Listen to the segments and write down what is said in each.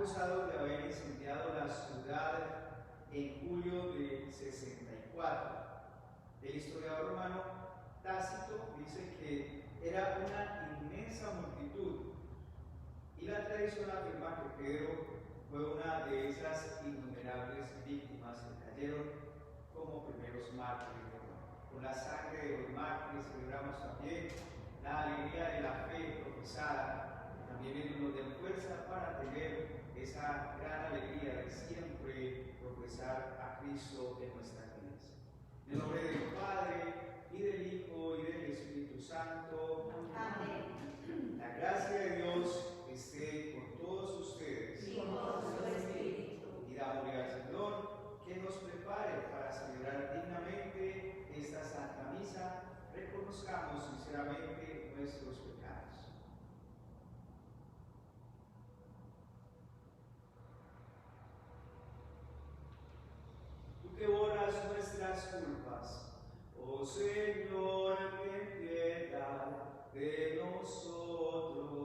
acusados de haber incendiado la ciudad en julio de 64. El historiador romano Tácito dice que era una inmensa multitud, y la tradición afirma que Pedro fue una de esas innumerables víctimas que cayeron como primeros mártires de Roma. Con la sangre de los mártires celebramos también la alegría de la fe profesada. También nos den fuerza para tener esa gran alegría de siempre profesar a Cristo en nuestras vidas. En el nombre del Padre, y del Hijo, y del Espíritu Santo. Amén. La gracia de Dios esté con todos ustedes. Y con su espíritu. Y dámosle al Señor que nos prepare para celebrar dignamente esta Santa Misa. Reconozcamos sinceramente nuestros pecados. Tú que borras nuestras culpas, oh Señor, ten piedad de nosotros.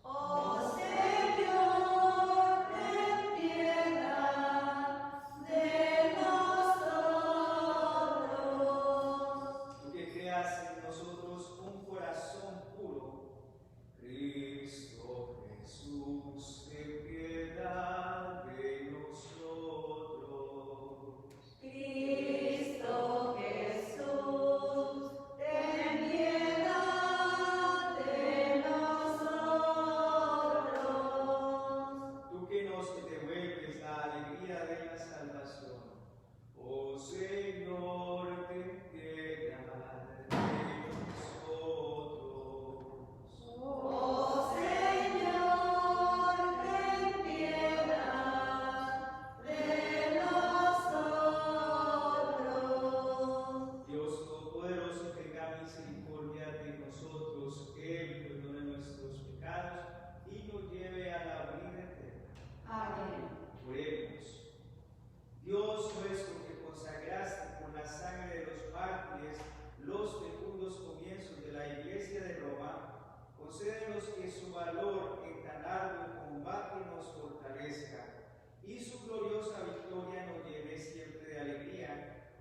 Oh Señor, ten piedad de nosotros. Tú que creas en nosotros un corazón puro, Cristo Jesús, ten piedad de nosotros. Cristo Jesús, ten piedad de nosotros. Tú que nos devuelves la alegría de la salvación, oh Señor, ten piedad de nosotros. Oh Señor, ten piedad de nosotros. Dios Todopoderoso, tenga misericordia de nosotros, Él perdone nuestros pecados y nos lleve a la vida eterna. Amén. Oremos. Dios nuestro, que consagraste con la sangre de los mártires los fecundos comienzos de la Iglesia de Roma, concédenos que su valor en tan arduo combate nos fortalezca y su gloriosa victoria nos llene siempre de alegría,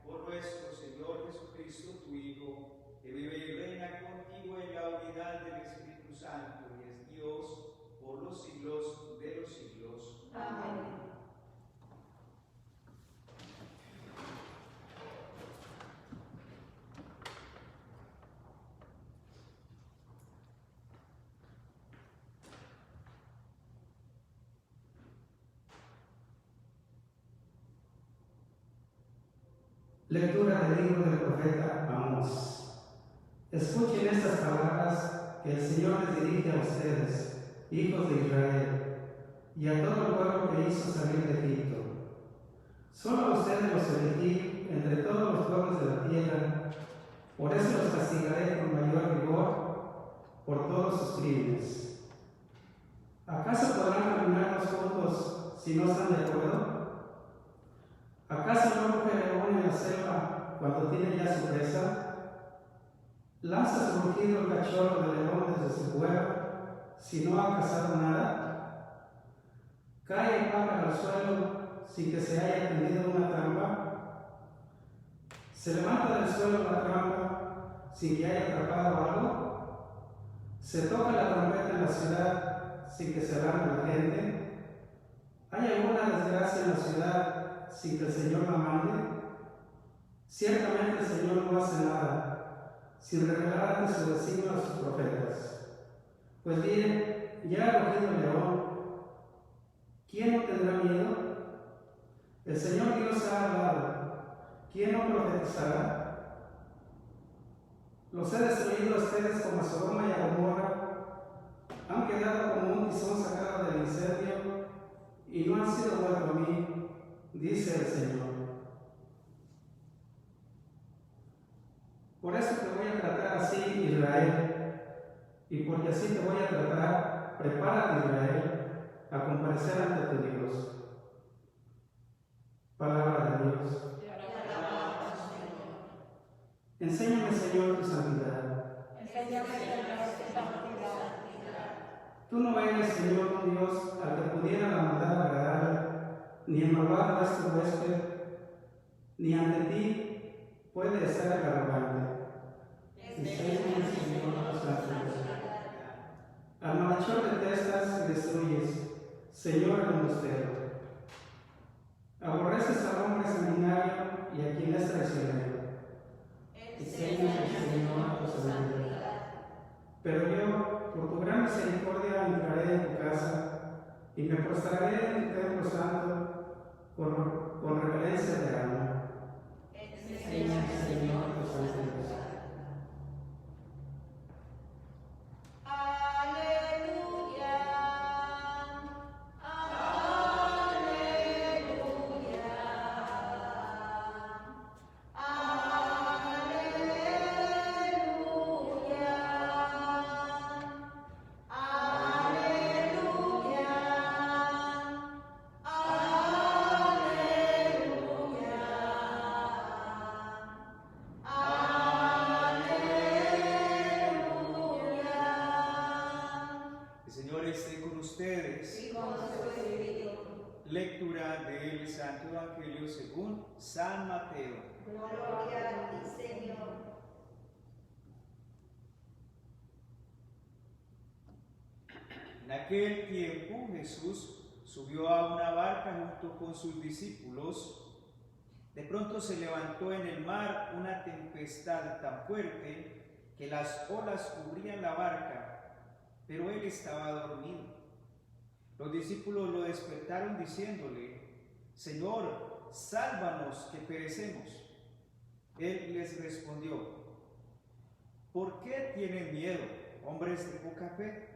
por nuestro Señor Jesucristo, tu Hijo, que vive y reina contigo en la unidad del Espíritu Santo y es Dios por los siglos de los siglos. Amén. Lectura del libro del profeta Amós. Escuchen estas palabras que el Señor les dirige a ustedes, hijos de Israel, y a todo el pueblo que hizo salir de Egipto. Solo a ustedes los elegí entre todos los pueblos de la tierra, por eso los castigaré con mayor rigor por todos sus crímenes. ¿Acaso podrán caminarnos juntos si no están de acuerdo? ¿Acaso no ruge el león en la selva cuando tiene ya su presa? ¿Lanza su rugido el cachorro de león desde su cueva si no ha cazado nada? ¿Cae el pájaro al suelo sin que se haya tendido una trampa? ¿Se levanta del suelo la trampa sin que haya atrapado algo? ¿Se toca la trompeta en la ciudad sin que se alarme la gente? ¿Hay alguna desgracia en la ciudad sin que el Señor la mande? Ciertamente el Señor no hace nada sin revelar ante su designio a sus profetas. Pues bien, ya ha rugido el león. ¿Quién no tendrá miedo? El Señor Dios ha hablado. ¿Quién no profetizará? Los he destruido a ustedes como a Sodoma y a Gomorra. Han quedado como un tizón sacado del incendio y no han sido vueltos a mí, dice el Señor. Por eso te voy a tratar así, Israel, y porque así te voy a tratar, prepárate, Israel, a comparecer ante tu Dios. Palabra de Dios. Enséñame, Señor, tu santidad. Enséñame, Señor, tu santidad. Tú no eres Señor un Dios al que pudiera la maldad agradar, ni el malvado vuestro huésped, ni ante ti puede estar arrogante. Enséñame, Señor, tus ángeles. Al malhechor detestas y destruyes, Señor el embustero. Aborreces al hombre sanguinario y a quien es traicionero. Enséñame, Señor, tu sabiduría. Pero yo, por tu gran misericordia, entraré en tu casa y me prostraré en tu templo santo con reverencia de alma. Enséñame, Señor, tus ángeles. Lectura del Santo Evangelio según San Mateo. Gloria a ti, Señor. En aquel tiempo Jesús subió a una barca junto con sus discípulos. De pronto se levantó en el mar una tempestad tan fuerte que las olas cubrían la barca, pero él estaba dormido. Los discípulos lo despertaron diciéndole: Señor, sálvanos que perecemos. Él les respondió: ¿por qué tienen miedo, hombres de poca fe?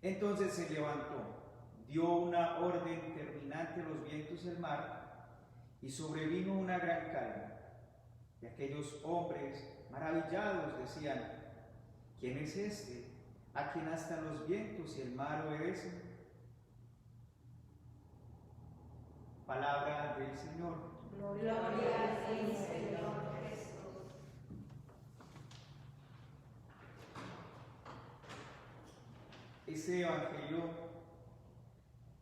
Entonces se levantó, dio una orden terminante a los vientos del mar, y sobrevino una gran calma. Y aquellos hombres, maravillados, decían: ¿quién es este, a quien hasta los vientos y el mar obedecen? Palabra del Señor. Gloria a ti, Señor Jesús. Este Evangelio,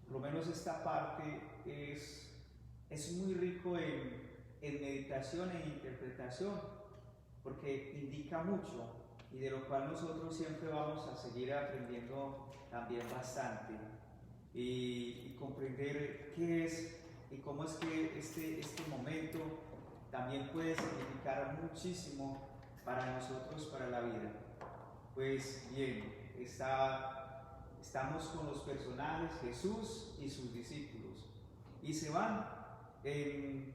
por lo menos esta parte, es muy rico en meditación e interpretación, porque indica mucho y de lo cual nosotros siempre vamos a seguir aprendiendo también bastante y comprender qué es y cómo es que este momento también puede significar muchísimo para nosotros, para la vida. Pues bien, estamos con los personajes Jesús y sus discípulos y se van en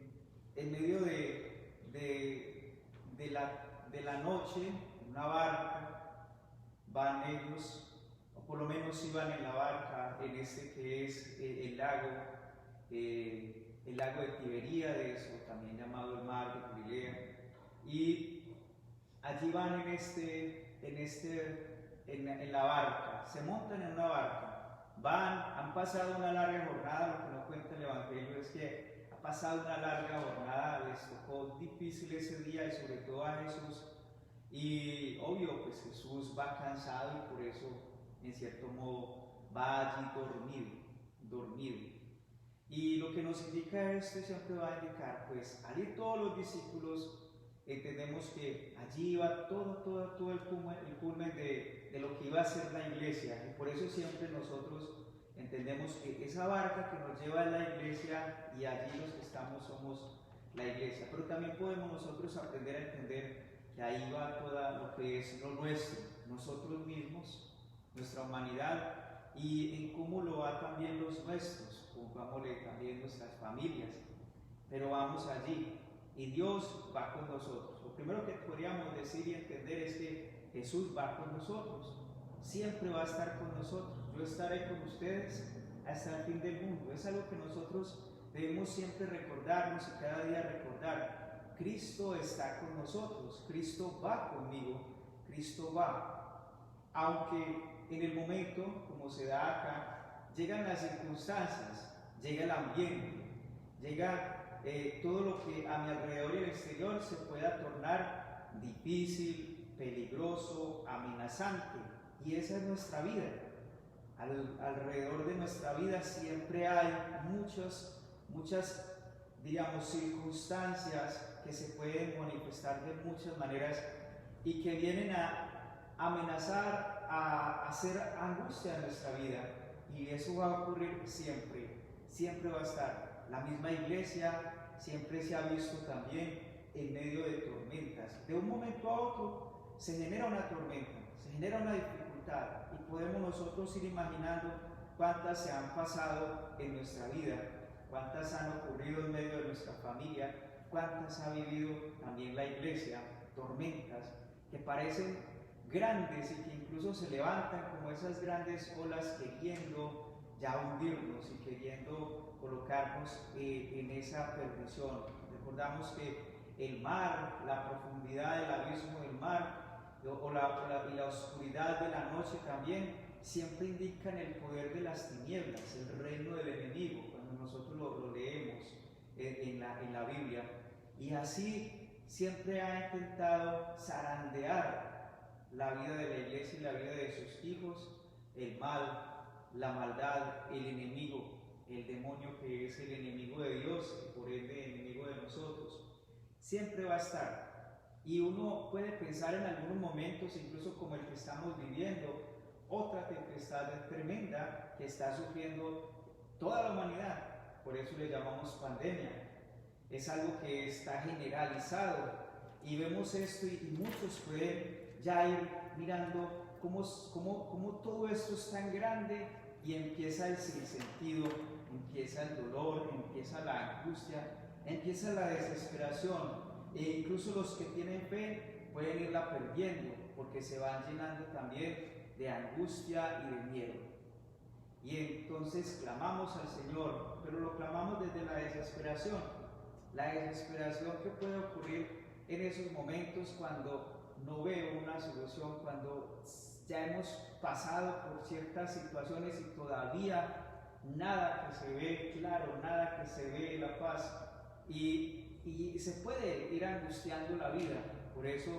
medio de la noche en una barca. Van ellos, o por lo menos iban en la barca en este que es el lago de Tiberíades, o también llamado el mar de Galilea, y allí van en la barca, se montan en una barca, han pasado una larga jornada. Lo que nos cuenta el Evangelio es que ha pasado una larga jornada, les tocó difícil ese día, y sobre todo a Jesús, y obvio, pues Jesús va cansado y por eso, en cierto modo, va allí dormido. Y lo que nos indica esto siempre va a indicar, pues al ir todos los discípulos, entendemos que allí iba todo el culmen de lo que iba a ser la iglesia, y por eso siempre nosotros entendemos que esa barca que nos lleva a la iglesia, y allí los que estamos somos la iglesia, pero también podemos nosotros aprender a entender que ahí va todo lo que es lo nuestro, nosotros mismos, nuestra humanidad, y en cómo lo va también los nuestros, pongámosle también nuestras familias, pero vamos allí y Dios va con nosotros. Lo primero que podríamos decir y entender es que Jesús va con nosotros, siempre va a estar con nosotros. Yo estaré con ustedes hasta el fin del mundo. Es algo que nosotros debemos siempre recordarnos y cada día recordar. Cristo está con nosotros, Cristo va conmigo, Cristo va. Aunque en el momento, como se da acá, llegan las circunstancias, llega el ambiente, llega todo lo que a mi alrededor y al exterior se pueda tornar difícil, peligroso, amenazante, y esa es nuestra vida. alrededor de nuestra vida siempre hay muchas, digamos, circunstancias que se pueden manifestar de muchas maneras y que vienen a amenazar, a hacer angustia en nuestra vida. Y eso va a ocurrir siempre va a estar. La misma iglesia siempre se ha visto también en medio de tormentas. De un momento a otro se genera una tormenta, se genera una dificultad y podemos nosotros ir imaginando cuántas se han pasado en nuestra vida, cuántas han ocurrido en medio de nuestra familia, cuántas ha vivido también la iglesia, tormentas que parecen grandes y que incluso se levantan como esas grandes olas queriendo ya hundirnos y queriendo colocarnos en esa perdición. Recordamos que el mar, la profundidad del abismo del mar y la oscuridad de la noche también siempre indican el poder de las tinieblas, el reino del enemigo, cuando nosotros lo leemos en la Biblia. Y así siempre ha intentado zarandear la vida de la iglesia y la vida de sus hijos, el mal, la maldad, el enemigo, el demonio que es el enemigo de Dios y por ende el enemigo de nosotros. Siempre va a estar. Y uno puede pensar en algunos momentos, incluso como el que estamos viviendo, otra tempestad tremenda que está sufriendo toda la humanidad. Por eso le llamamos pandemia. Es algo que está generalizado y vemos esto y muchos pueden ya ir mirando cómo todo esto es tan grande y empieza el sinsentido, empieza el dolor, empieza la angustia, empieza la desesperación. E incluso los que tienen fe pueden irla perdiendo porque se van llenando también de angustia y de miedo. Y entonces clamamos al Señor, pero lo clamamos desde la desesperación que puede ocurrir en esos momentos cuando no veo una solución, cuando ya hemos pasado por ciertas situaciones y todavía nada que se ve claro, nada que se ve la paz. Y se puede ir angustiando la vida. Por eso,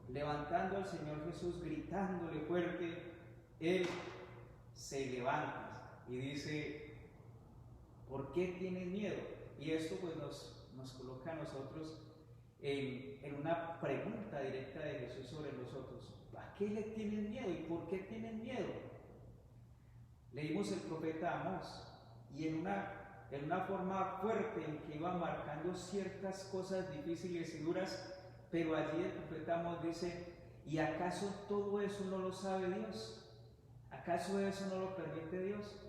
levantando al Señor Jesús, gritándole fuerte, Él se levanta y dice: ¿por qué tienes miedo? Y esto pues nos coloca a nosotros en una pregunta directa de Jesús sobre nosotros. ¿A qué le tienen miedo y por qué tienen miedo? Leímos el profeta Amós y en una forma fuerte en que iba marcando ciertas cosas difíciles y duras, pero allí el profeta Amós dice: ¿y acaso todo eso no lo sabe Dios? ¿Acaso eso no lo permite Dios?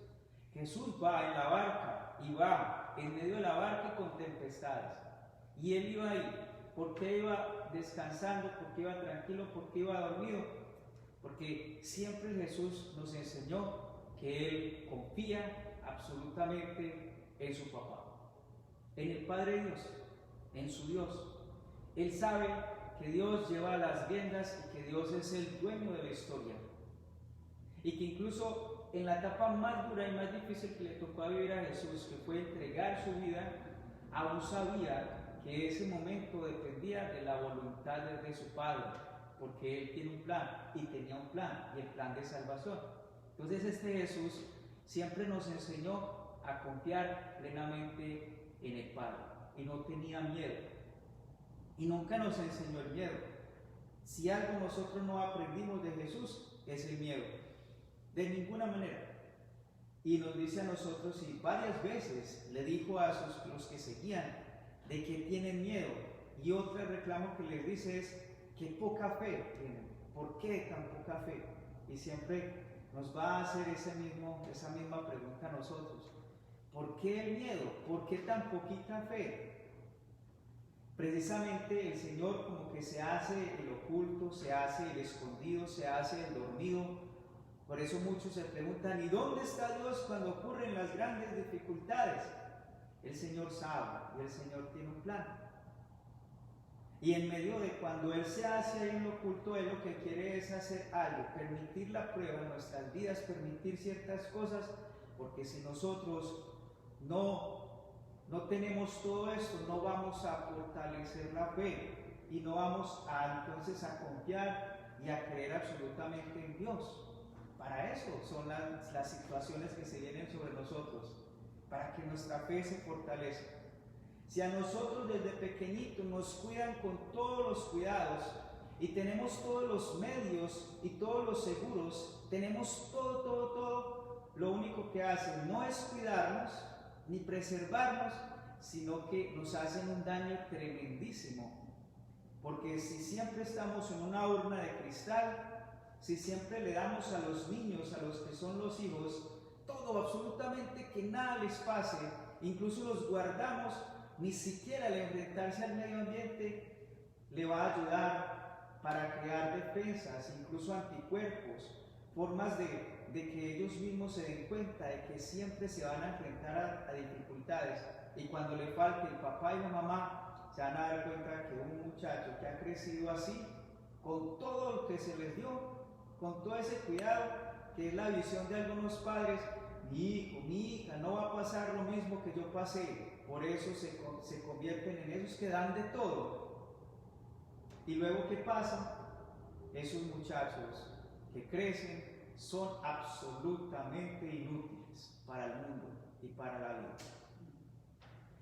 Jesús va en la barca y va en medio de la barca con tempestades, y él iba ahí. ¿Por qué iba descansando? ¿Por qué iba tranquilo? ¿Por qué iba dormido? Porque siempre Jesús nos enseñó que él confía absolutamente en su papá, en el Padre Dios, en su Dios. Él sabe que Dios lleva las riendas y que Dios es el dueño de la historia. Y que incluso en la etapa más dura y más difícil que le tocó vivir a Jesús, que fue entregar su vida, aún sabía que ese momento dependía de la voluntad de su Padre, porque Él tiene un plan y tenía un plan, y el plan de salvación. Entonces este Jesús siempre nos enseñó a confiar plenamente en el Padre y no tenía miedo y nunca nos enseñó el miedo. Si algo nosotros no aprendimos de Jesús es el miedo, de ninguna manera. Y nos dice a nosotros, y varias veces le dijo a los que seguían, de que tienen miedo. Y otro reclamo que les dice es: qué poca fe tienen, ¿por qué tan poca fe? Y siempre nos va a hacer esa misma pregunta a nosotros: ¿por qué el miedo? ¿Por qué tan poquita fe? Precisamente el Señor como que se hace el oculto, se hace el escondido, se hace el dormido. Por eso muchos se preguntan: ¿y dónde está Dios cuando ocurren las grandes dificultades? El Señor sabe y el Señor tiene un plan. Y en medio de cuando Él se hace en lo oculto, Él lo que quiere es hacer algo, permitir la prueba en nuestras vidas, permitir ciertas cosas, porque si nosotros no tenemos todo esto, no vamos a fortalecer la fe y no vamos entonces a confiar y a creer absolutamente en Dios. Para eso son las situaciones que se vienen sobre nosotros, para que nuestra fe se fortalezca. Si a nosotros desde pequeñitos nos cuidan con todos los cuidados y tenemos todos los medios y todos los seguros, tenemos todo, lo único que hacen no es cuidarnos ni preservarnos, sino que nos hacen un daño tremendísimo. Porque si siempre estamos en una urna de cristal, si siempre le damos a los niños, a los que son los hijos, todo, absolutamente que nada les pase, incluso los guardamos, ni siquiera al enfrentarse al medio ambiente le va a ayudar para crear defensas, incluso anticuerpos, formas de que ellos mismos se den cuenta de que siempre se van a enfrentar a dificultades, y cuando le falte el papá y la mamá, se van a dar cuenta que un muchacho que ha crecido así, con todo lo que se les dio, con todo ese cuidado, que es la visión de algunos padres, mi hijo, mi hija, no va a pasar lo mismo que yo pasé, por eso se convierten en esos que dan de todo. Y luego, ¿qué pasa? Esos muchachos que crecen son absolutamente inútiles para el mundo y para la vida.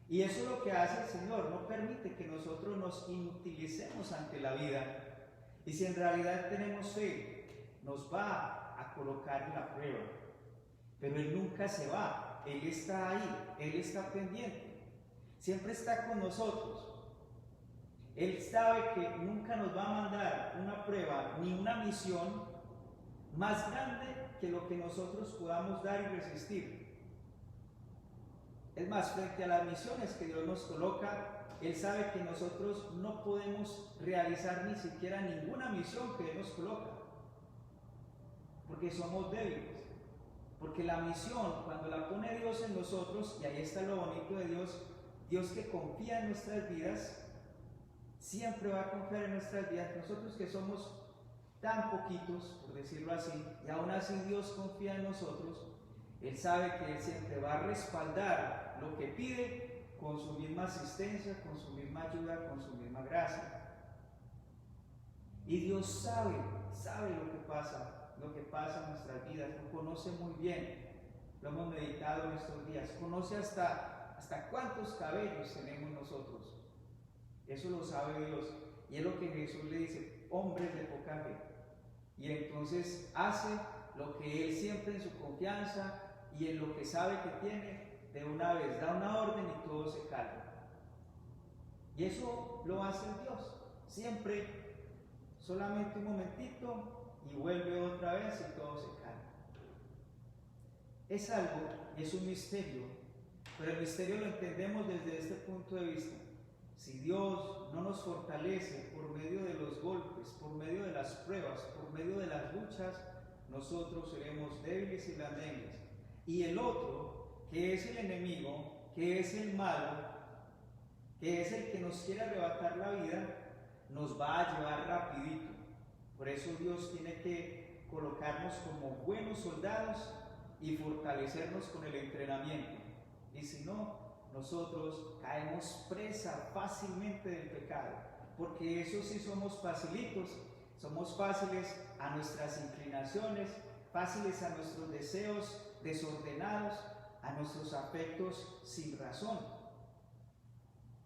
Y eso es lo que hace el Señor, no permite que nosotros nos inutilicemos ante la vida. Y si en realidad tenemos fe, nos va a colocar en la prueba. Pero Él nunca se va, Él está ahí, Él está pendiente, siempre está con nosotros. Él sabe que nunca nos va a mandar una prueba ni una misión más grande que lo que nosotros podamos dar y resistir. Es más, frente a las misiones que Dios nos coloca, Él sabe que nosotros no podemos realizar ni siquiera ninguna misión que Él nos coloca, porque somos débiles. Porque la misión, cuando la pone Dios en nosotros, y ahí está lo bonito de Dios, Dios que confía en nuestras vidas, siempre va a confiar en nuestras vidas. Nosotros que somos tan poquitos, por decirlo así, y aún así Dios confía en nosotros, Él sabe que Él siempre va a respaldar lo que pide con su misma asistencia, con su misma ayuda, con su misma gracia. Y Dios sabe lo que pasa en nuestras vidas, lo conoce muy bien, lo hemos meditado en estos días, conoce hasta cuántos cabellos tenemos nosotros, eso lo sabe Dios, y es lo que Jesús le dice, hombres de poca fe, y entonces hace lo que Él siempre en su confianza y en lo que sabe que tiene, de una vez da una orden y todo se calma, y eso lo hace Dios, siempre, solamente un momentito, y vuelve otra vez y todo se calma. Es algo y es un misterio, pero el misterio lo entendemos desde este punto de vista. Si Dios no nos fortalece por medio de los golpes, por medio de las pruebas, por medio de las luchas, nosotros seremos débiles y blandengues. Y el otro, que es el enemigo, que es el malo, que es el que nos quiere arrebatar la vida, nos va a llevar rapidito. Por eso Dios tiene que colocarnos como buenos soldados y fortalecernos con el entrenamiento. Y si no, nosotros caemos presa fácilmente del pecado, porque eso sí somos facilitos, somos fáciles a nuestras inclinaciones, fáciles a nuestros deseos desordenados, a nuestros afectos sin razón.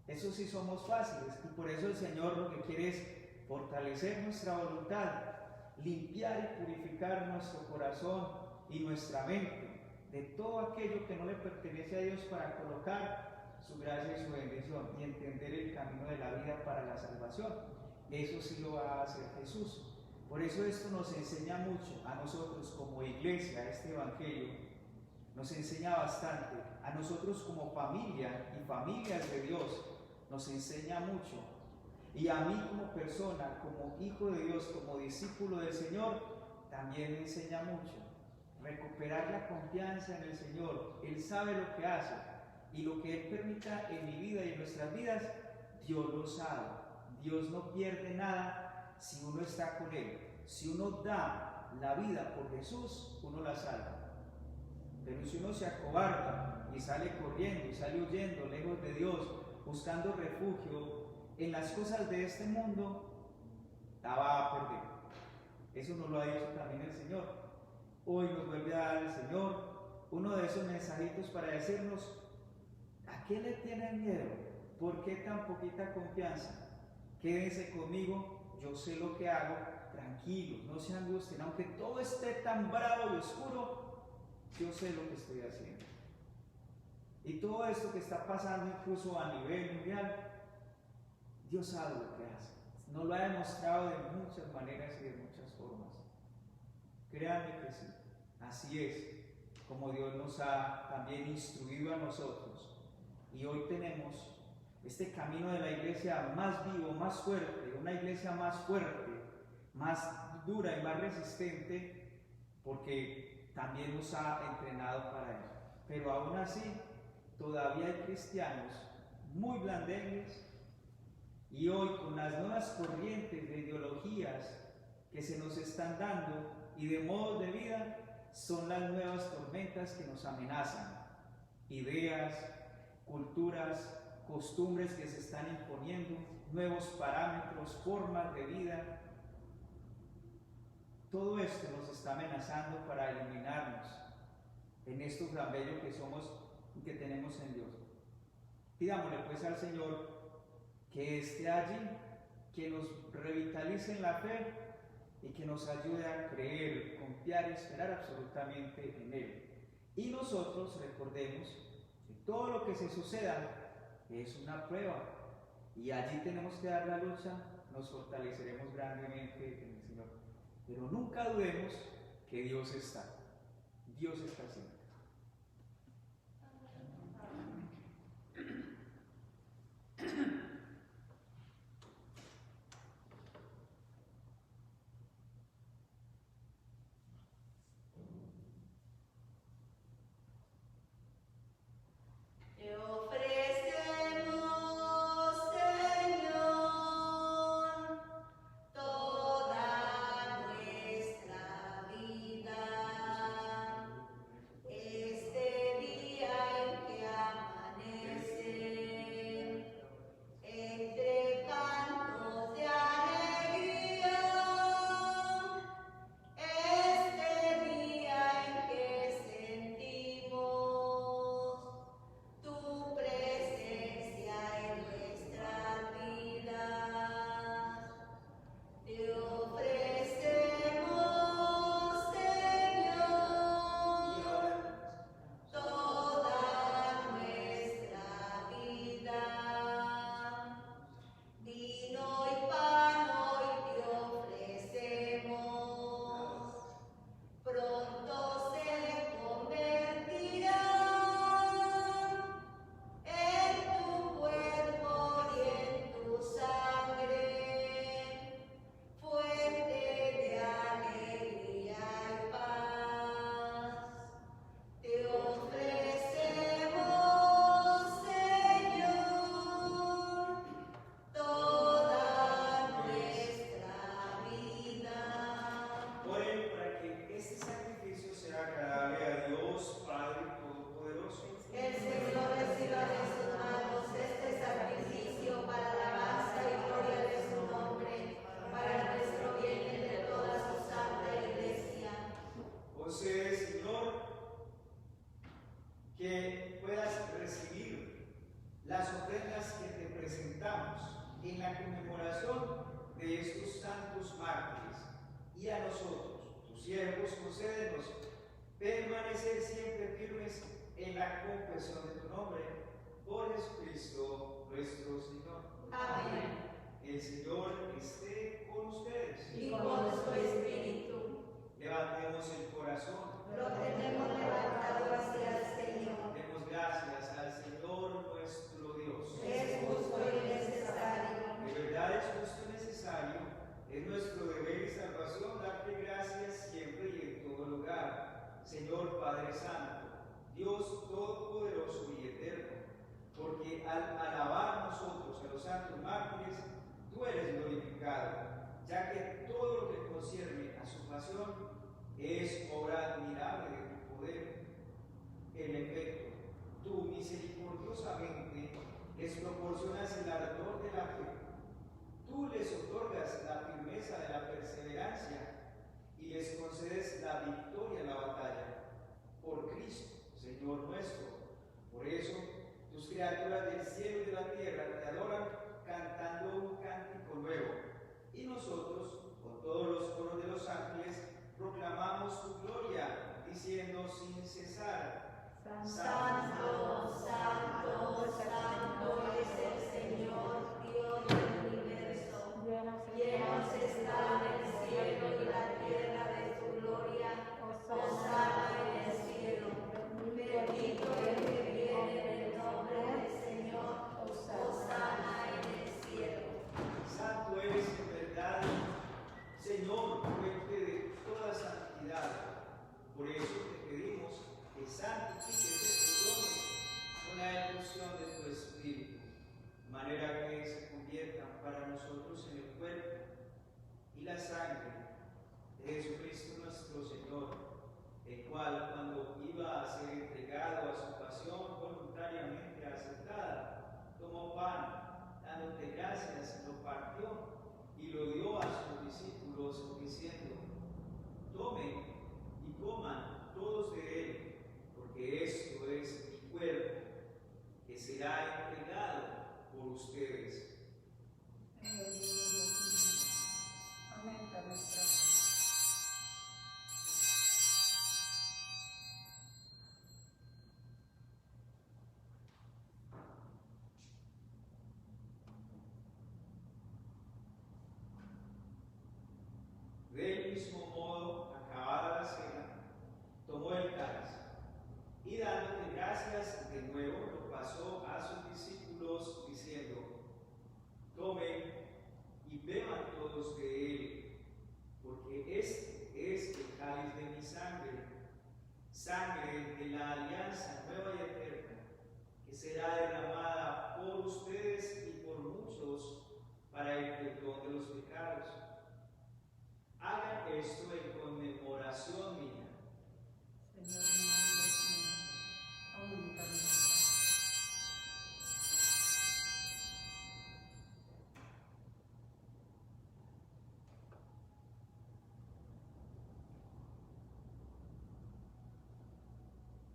Eso sí somos fáciles, y por eso el Señor lo que quiere es fortalecer nuestra voluntad, limpiar y purificar nuestro corazón y nuestra mente de todo aquello que no le pertenece a Dios, para colocar su gracia y su bendición y entender el camino de la vida para la salvación. Eso sí lo va a hacer Jesús. Por eso esto nos enseña mucho a nosotros como iglesia, este evangelio nos enseña bastante, a nosotros como familia y familias de Dios nos enseña mucho. Y a mí como persona, como hijo de Dios, como discípulo del Señor, también me enseña mucho. Recuperar la confianza en el Señor. Él sabe lo que hace, y lo que Él permita en mi vida y en nuestras vidas, Dios lo sabe. Dios no pierde nada si uno está con Él. Si uno da la vida por Jesús, uno la salva. Pero si uno se acobarda y sale corriendo y sale huyendo lejos de Dios, buscando refugio en las cosas de este mundo, la va a perder. Eso nos lo ha dicho también el Señor. Hoy nos vuelve a dar el Señor uno de esos mensajitos para decirnos: ¿a qué le tienen miedo? ¿Por qué tan poquita confianza? Quédense conmigo, yo sé lo que hago, tranquilos, no se angustien, aunque todo esté tan bravo y oscuro, yo sé lo que estoy haciendo. Y todo esto que está pasando incluso a nivel mundial, Dios sabe lo que hace. Nos lo ha demostrado de muchas maneras y de muchas formas. Créanme que sí, así es como Dios nos ha también instruido a nosotros. Y hoy tenemos este camino de la iglesia más vivo, más fuerte, una iglesia más fuerte, más dura y más resistente, porque también nos ha entrenado para ello. Pero aún así, todavía hay cristianos muy blandengues, y hoy con las nuevas corrientes de ideologías que se nos están dando y de modos de vida, son las nuevas tormentas que nos amenazan. Ideas, culturas, costumbres que se están imponiendo, nuevos parámetros, formas de vida. Todo esto nos está amenazando para eliminarnos en esto tan bello que somos y que tenemos en Dios. Pidámosle pues al Señor que esté allí, que nos revitalice en la fe y que nos ayude a creer, confiar y esperar absolutamente en Él. Y nosotros recordemos que todo lo que se suceda es una prueba, y allí tenemos que dar la lucha, nos fortaleceremos grandemente en el Señor. Pero nunca dudemos que Dios está siempre. Te ofrecemos, Señor, toda nuestra vida. Este día en que amanece, entre cantos de alegría, este día en que sentimos tu presencia en nuestras vidas. Te ofrecemos, Señor, toda nuestra vida. Vino y pan hoy te ofrecemos, pronto se convertirán en tu cuerpo y en tu sangre, fuente de alegría y paz. Te ofrecemos, Señor, toda nuestra vida. Oren para que este sacrificio sea agradable a Dios Padre Todopoderoso. El Señor reciba de sus manos este sacrificio para alabanza y gloria de su nombre, para nuestro bien y de toda su santa iglesia. Concede, Señor, que puedas recibir las ofrendas que te presentamos en la conmemoración de estos santos mártires, y a nosotros, tus siervos, concédenos permanecer siempre firmes en la confesión de tu nombre, por Jesucristo nuestro Señor. Amén. El Señor esté con ustedes. Y con su espíritu, Levantemos el corazón. lo tenemos levantado hacia el Señor. Demos gracias al Señor nuestro Dios. Es justo y necesario. De verdad es justo y necesario, es nuestro deber y salvación darte gracias siempre y en todo lugar, Señor Padre Santo, Dios Todopoderoso y Eterno, porque al alabar nosotros a los santos mártires, tú eres glorificado, ya que todo lo que concierne a su pasión es obra admirable de tu poder. En efecto, tú misericordiosamente les proporcionas el ardor de la fe. Tú les otorgas la firmeza de la perseverancia y les concedes la victoria en la batalla. Por Cristo, Señor nuestro. Por eso, tus criaturas del cielo y de la tierra te adoran cantando un cántico nuevo. Y nosotros, con todos los coros de los ángeles, proclamamos tu gloria, diciendo sin cesar: Santo, santo, santo es el Señor, Dios del universo. Llenos están el cielo y la tierra de tu gloria. Hosana en el cielo. Bendito el que viene en el nombre del Señor. Hosana en el cielo. Santo eres en verdad, Señor, fuente de toda santidad. Por eso te pedimos que santifiques estos dones con la efusión de tu Espíritu, de manera que se conviertan para nosotros en el cuerpo y la sangre de Jesucristo nuestro Señor, el cual, cuando iba a ser entregado a su pasión voluntariamente aceptada, tomó pan, dándote gracias, lo partió y lo dio a sus discípulos, diciendo: tomen y coman todos de él, porque esto es mi cuerpo, que será entregado por ustedes. Aumenta nuestra fe. Del mismo modo, acabada la cena, tomó el cáliz y, dándote gracias de nuevo, lo pasó a sus discípulos, diciendo: tomen y beban todos de él, porque este es el cáliz de mi sangre, sangre de la alianza nueva y eterna, que será derramada por ustedes y por muchos para el perdón de los pecados. Hagan esto en conmemoración mía. Señor mío, Dios mío, aumenta nuestra fe.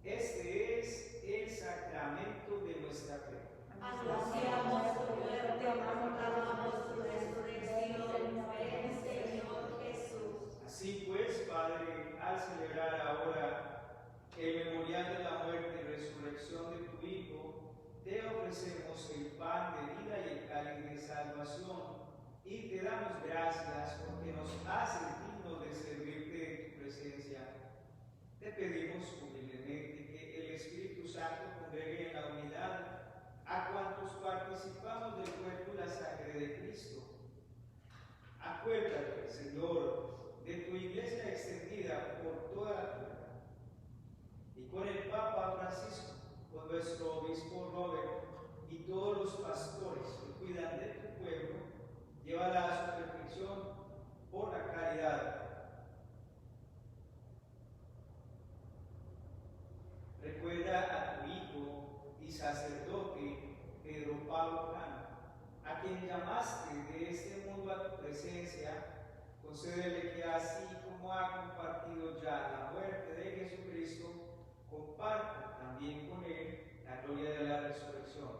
Este es el sacramento de nuestra fe. Anunciamos tu muerte, proclamamos tu resurrección. Ven, Señor Jesús. Así pues, Padre, al celebrar ahora el memorial de la muerte y resurrección de tu Hijo, te ofrecemos el pan de vida y el cáliz de salvación, y te damos gracias porque nos haces dignos de servirte en tu presencia. Te pedimos humildemente que el Espíritu Santo congregue en la unidad a cuantos participamos del cuerpo y la sangre de Cristo. Acuérdate, Señor, de tu iglesia extendida por toda la tierra, y con el Papa Francisco, con nuestro obispo Robert y todos los pastores que cuidan de tu pueblo, llévala a su perfección por la caridad. Recuerda a tu hijo y sacerdote Pedro Pablo Cano, a quien llamaste de este mundo a tu presencia. Concédele que, así como ha compartido ya la muerte de Jesucristo, comparta también con él la gloria de la resurrección.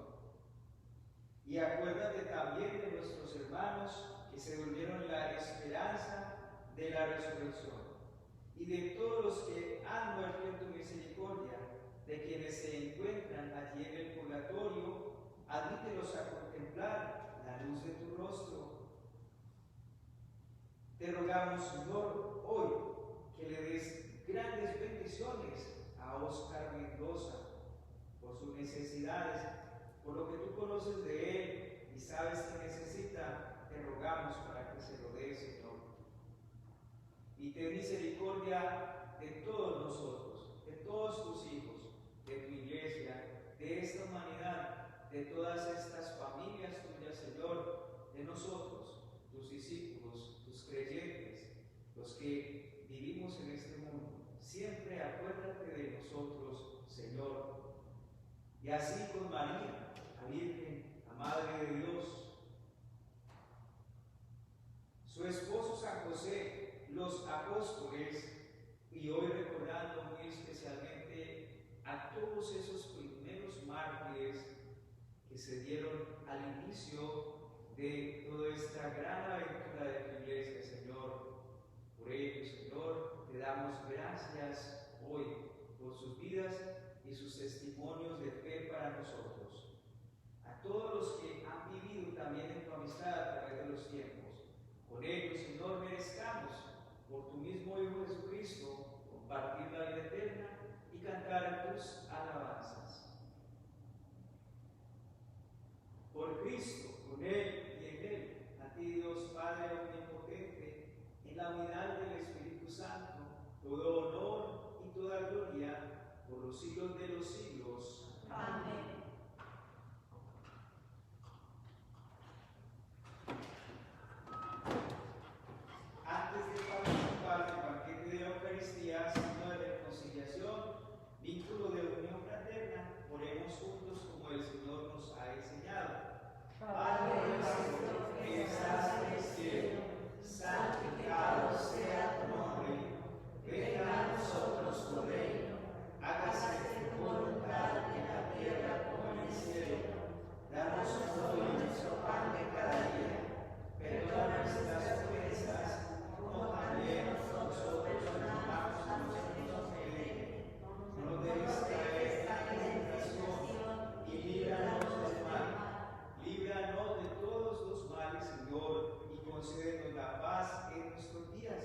Y acuérdate también de nuestros hermanos que se durmieron en la esperanza de la resurrección, y de todos los que han muerto en tu misericordia, de quienes se encuentran allí en el purgatorio. Admítelos a contemplar la luz de tu rostro. Te rogamos, Señor, hoy que le des grandes bendiciones a Óscar Mendoza por sus necesidades, por lo que tú conoces de él y sabes que necesita. Te rogamos para que se lo dé, Señor. Y ten misericordia de todos nosotros, de todos tus hijos, de tu iglesia, de esta humanidad, de todas estas familias tuyas, Señor, de nosotros, tus discípulos, tus creyentes, los que vivimos en este mundo. Siempre acuérdate de nosotros, Señor. Y así con María, la Virgen, la Madre de Dios, su esposo San José, los apóstoles, y hoy recordando muy especialmente a todos esos primeros mártires que se dieron al inicio de toda esta gran aventura de tu iglesia, Señor. Por ello, Señor, te damos gracias hoy por sus vidas y sus testimonios de fe para nosotros. A todos los que han vivido también en tu amistad a través de los tiempos, con ellos, Señor, merezcamos por tu mismo Hijo Jesucristo compartir la vida eterna y cantar tus alabanzas. Por Cristo, con Él y en Él, a ti Dios Padre omnipotente, en la unidad del Espíritu Santo, todo honor y toda gloria por los siglos de los siglos. Amén. Antes de participar del banquete de la Eucaristía, signo de reconciliación, vínculo de unión fraterna, oremos juntos como el Señor nos ha enseñado. Padre nuestro que estás en el cielo, santificado sea tu nombre. Venga a nosotros tu reino. Hágase tu voluntad en la tierra como en el cielo. Danos hoy nuestro pan de cada día. Perdona nuestras ofensas, como también nosotros perdonamos a los que nos ofenden. No nos dejes caer en la tentación y líbranos del mal. Líbranos de todos los males, Señor, y concédenos la paz en nuestros días,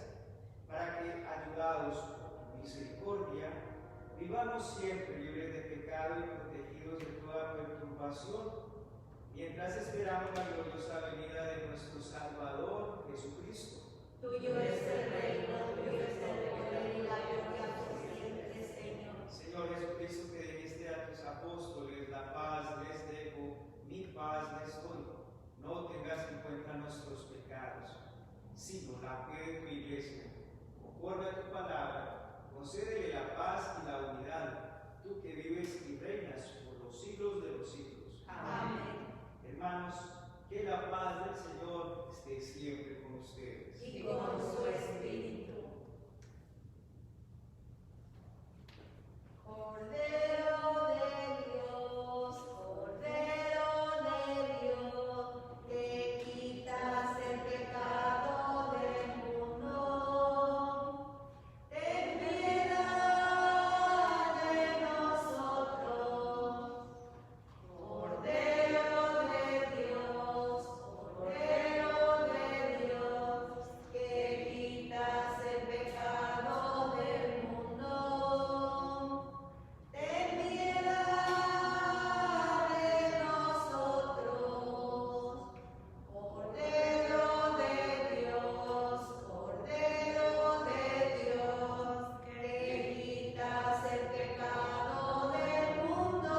para que, ayudados por tu misericordia, vivamos siempre libres de pecado y protegidos de toda perturbación, mientras esperamos la gloriosa venida de nuestro Salvador Jesucristo. Tuyo es el reino, tuyo es el poder y la gloria por siempre, Señor. Señor Jesucristo, que dijiste a tus apóstoles, la paz les dejo, mi paz les doy. No tengas en cuenta nuestros pecados, sino la fe de tu iglesia. Conforme a tu palabra, concédele la paz y la unidad, tú que vives y reinas por los siglos de los siglos. Amén. Hermanos, que la paz del Señor esté siempre con ustedes. Y con su espíritu. Cordero de Dios, Cordero de Dios, que quitas el pecado del mundo, ten piedad de nosotros. Cordero de Dios, Cordero de Dios, que quitas el pecado del mundo, ten piedad de nosotros. Cordero de Dios, Cordero de Dios, que quitas el pecado del mundo.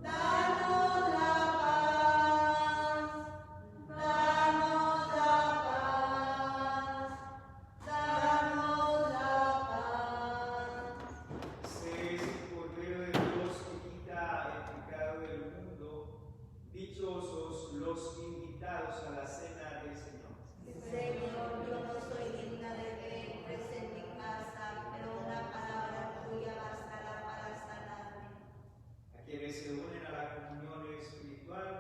Danos la paz, danos la paz, danos la paz. Este es el Cordero de Dios que quita el pecado del mundo. Dichosos los invitados a la cena del Señor. Señor, yo no soy digna de que entres en mi casa, pero una palabra tuya bastará para sanarme. A quienes se unen a la comunión espiritual,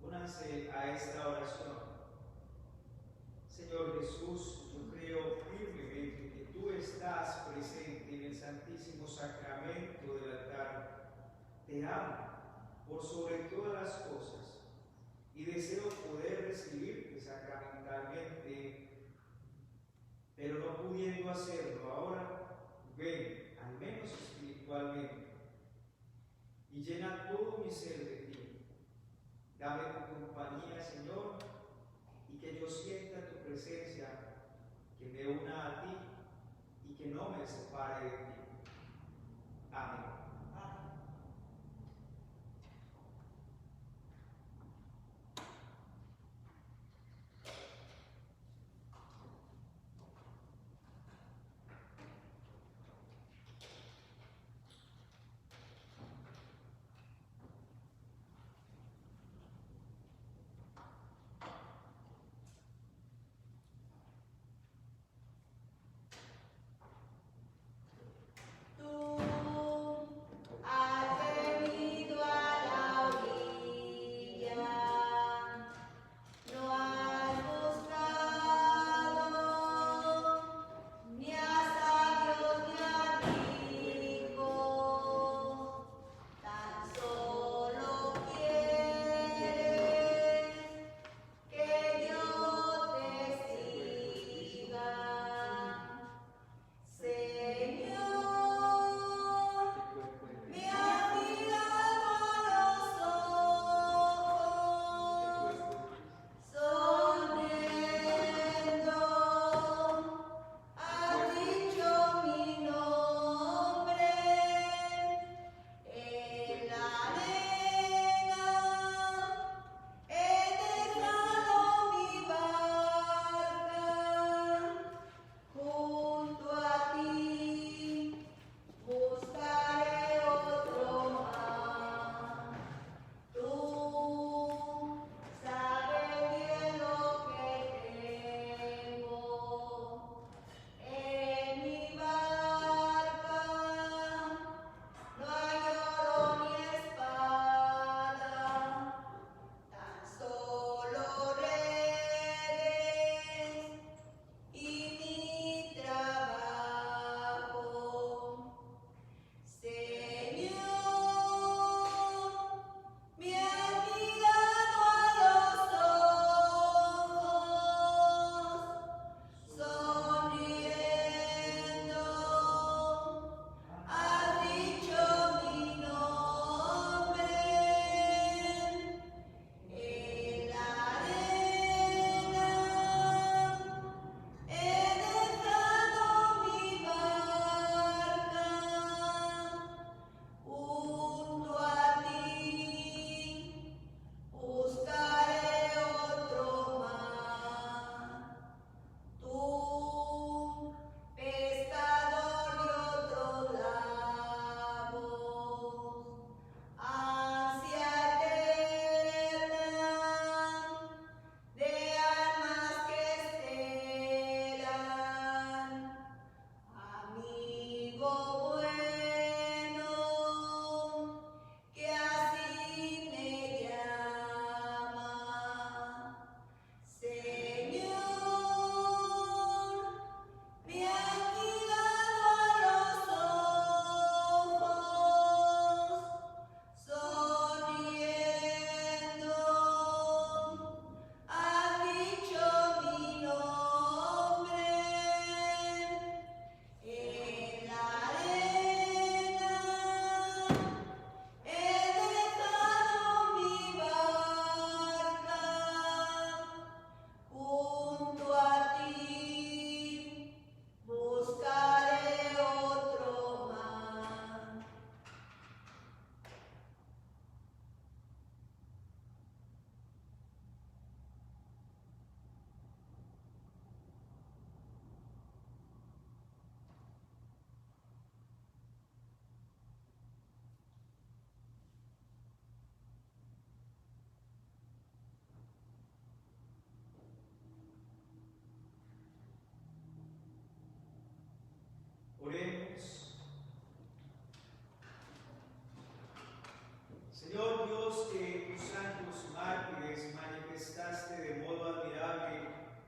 únanse a esta oración. Señor Jesús, yo creo firmemente que tú estás presente en el Santísimo Sacramento del altar. Te amo por sobre todas las cosas y deseo poder recibirte sacramentalmente, pero no pudiendo hacerlo ahora, ven, al menos espiritualmente, y llena todo mi ser de ti. Dame tu compañía, Señor, y que yo sienta tu presencia, que me una a ti y que no me separe de ti. Amén.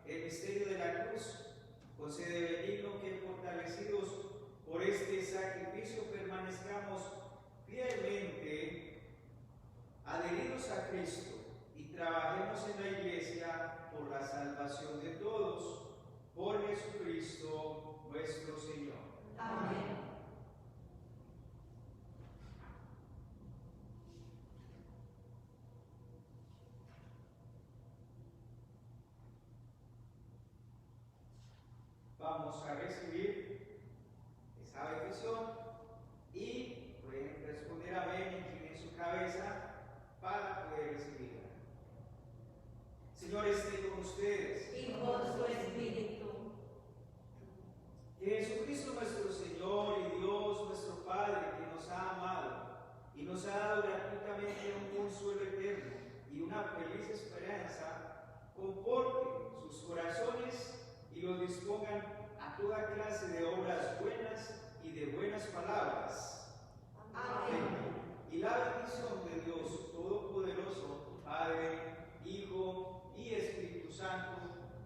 el misterio de la cruz, concede benigno que fortalecidos por este sacrificio permanezcamos fielmente adheridos a Cristo y trabajemos en la Iglesia por la salvación de todos, por Jesucristo nuestro Señor. Amén. Vamos a recibir esa bendición y pueden responder amén, inclinen su cabeza para poder recibirla. Señor, esté con ustedes. Y con su espíritu. Que Jesucristo nuestro Señor y Dios nuestro Padre, que nos ha amado y nos ha dado gratuitamente un consuelo eterno y una feliz esperanza, conforte sus corazones y los dispongan a toda clase de obras buenas y de buenas palabras. Amén. Y la bendición de Dios Todopoderoso, Padre, Hijo y Espíritu Santo,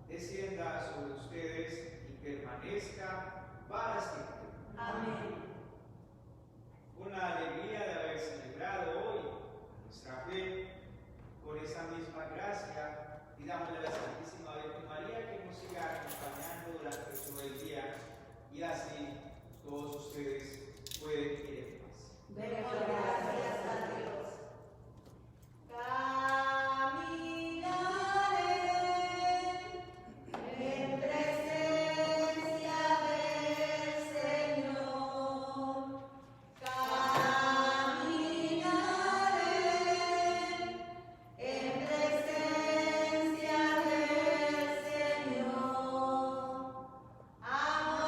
descienda sobre ustedes y permanezca para siempre. Amén. Con la alegría de